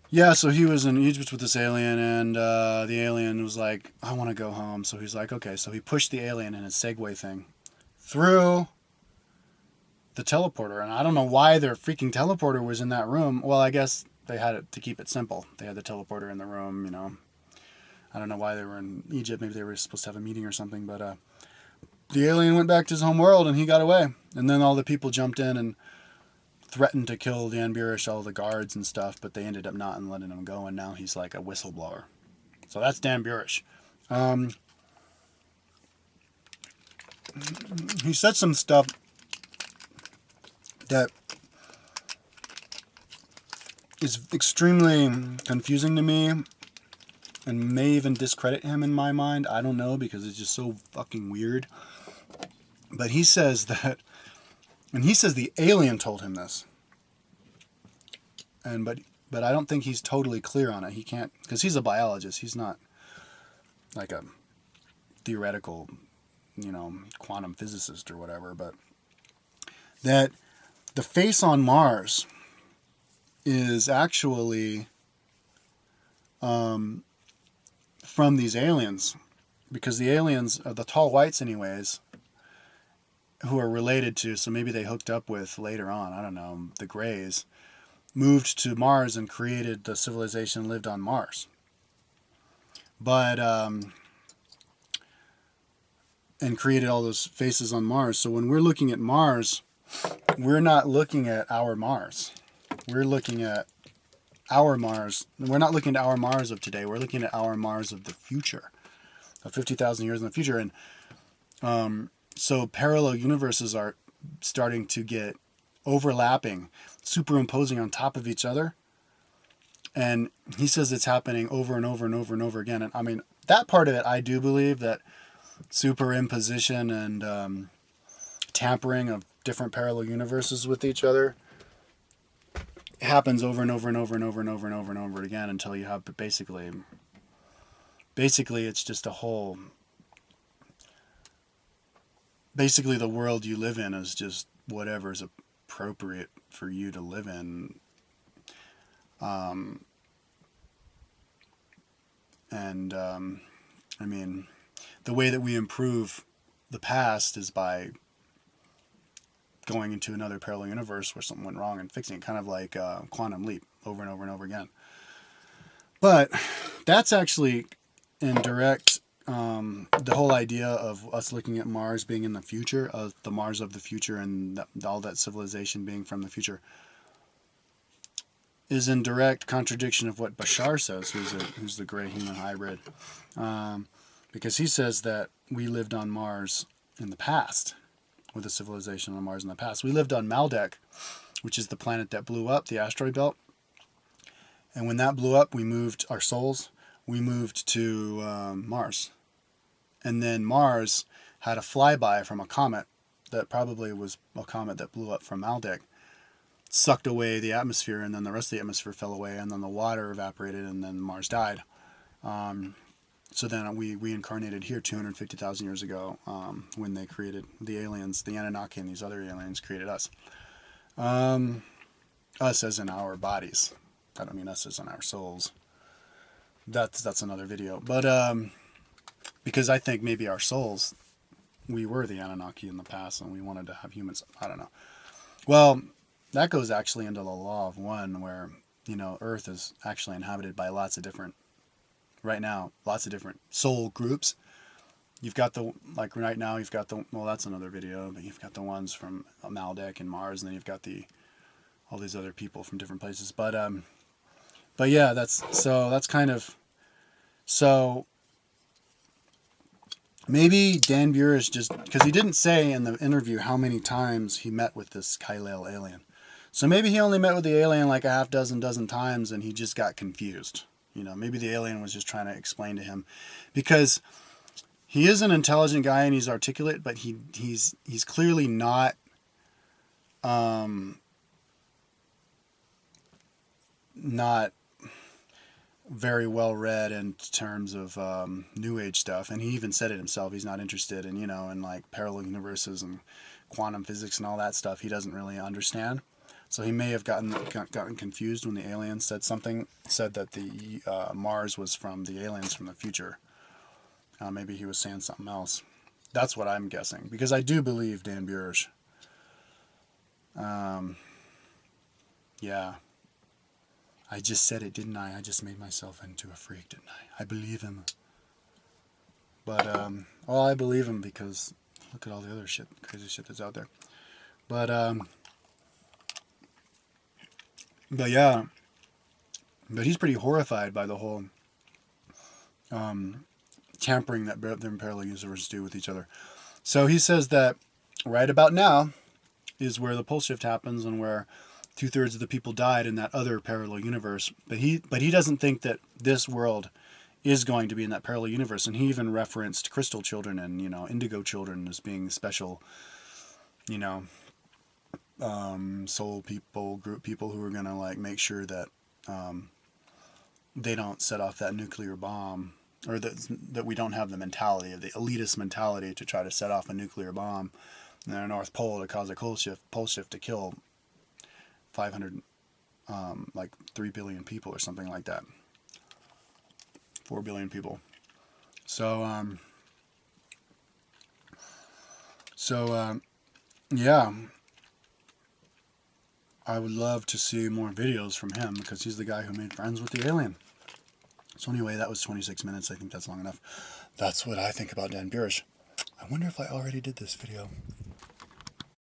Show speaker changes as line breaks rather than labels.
Yeah, so he was in Egypt with this alien, and the alien was like, I want to go home. So he's like, okay. So he pushed the alien in his Segway thing through the teleporter. And I don't know why their freaking teleporter was in that room. Well, I guess they had it to keep it simple. They had the teleporter in the room, you know. I don't know why they were in Egypt. Maybe they were supposed to have a meeting or something. But the alien went back to his home world and he got away. And then all the people jumped in and threatened to kill Dan Burish, all the guards and stuff, but they ended up not and letting him go, and now he's like a whistleblower. So that's Dan Burish. He said some stuff that is extremely confusing to me and may even discredit him in my mind. I don't know, because it's just so fucking weird. But he says that, and he says the alien told him this. And but I don't think he's totally clear on it. He can't, because he's a biologist. He's not like a theoretical, you know, quantum physicist or whatever. But that the face on Mars is actually from these aliens, because the aliens are the tall whites anyways, who are related to, so maybe they hooked up with later on, I don't know, the Greys, moved to Mars and created the civilization, lived on Mars. But and created all those faces on Mars. So when we're looking at Mars, we're not looking at our Mars. We're looking at our Mars. We're not looking at our Mars of today. We're looking at our Mars of the future, of 50,000 years in the future. And so parallel universes are starting to get overlapping, superimposing on top of each other. And he says it's happening over and over and over and over again. And I mean, that part of it, I do believe that superimposition and tampering of different parallel universes with each other happens over and over and over and over and over and over and over again until you have basically it's just a whole, basically the world you live in is just whatever is appropriate for you to live in. I mean, the way that we improve the past is by going into another parallel universe where something went wrong and fixing it, kind of like Quantum Leap, over and over and over again. But that's actually in direct, the whole idea of us looking at Mars being in the future, of the Mars of the future, and all that civilization being from the future, is in direct contradiction of what Bashar says, who's the gray human hybrid, because he says that we lived on Mars in the past, with a civilization on Mars in the past. We lived on Maldek, which is the planet that blew up, the asteroid belt. And when that blew up, we moved our souls. We moved to Mars. And then Mars had a flyby from a comet that probably was a comet that blew up from Maldek, sucked away the atmosphere, and then the rest of the atmosphere fell away, and then the water evaporated, and then Mars died. So then we reincarnated here 250,000 years ago, when they created the aliens, the Anunnaki and these other aliens created us. Us as in our bodies. I don't mean us as in our souls. That's another video. But because I think maybe our souls, we were the Anunnaki in the past and we wanted to have humans. I don't know. Well, that goes actually into the law of one, where, you know, Earth is actually inhabited by lots of different soul groups. You've got the, like right now, you've got the, well, that's another video, but you've got the ones from Maldek and Mars, and then you've got all these other people from different places. But yeah, that's kind of, so maybe Dan Burish just, because he didn't say in the interview how many times he met with this Kylale alien. So maybe he only met with the alien like a half dozen times and he just got confused. You know, maybe the alien was just trying to explain to him, because he is an intelligent guy and he's articulate, but he's clearly not not very well read in terms of New Age stuff. And he even said it himself. He's not interested in, you know, in like parallel universes and quantum physics and all that stuff. He doesn't really understand. So he may have gotten confused when the aliens said that the Mars was from the aliens from the future. Maybe he was saying something else. That's what I'm guessing, because I do believe Dan Burish. Yeah. I just said it, didn't I? I just made myself into a freak, didn't I? I believe him. But, well, I believe him because look at all the other shit, crazy shit that's out there. But yeah. But he's pretty horrified by the whole tampering that the parallel universes do with each other. So he says that right about now is where the pole shift happens and where 2/3 of the people died in that other parallel universe. But he doesn't think that this world is going to be in that parallel universe. And he even referenced crystal children and, indigo children as being special, soul people, group people who are going to like make sure that they don't set off that nuclear bomb, or that we don't have the mentality of the elitist mentality to try to set off a nuclear bomb in the North Pole to cause a pole shift to kill 500, 3 billion people or something like that. 4 billion people. So, yeah. I would love to see more videos from him because he's the guy who made friends with the alien. So anyway, that was 26 minutes. I think that's long enough. That's what I think about Dan Burish. I wonder if I already did this video.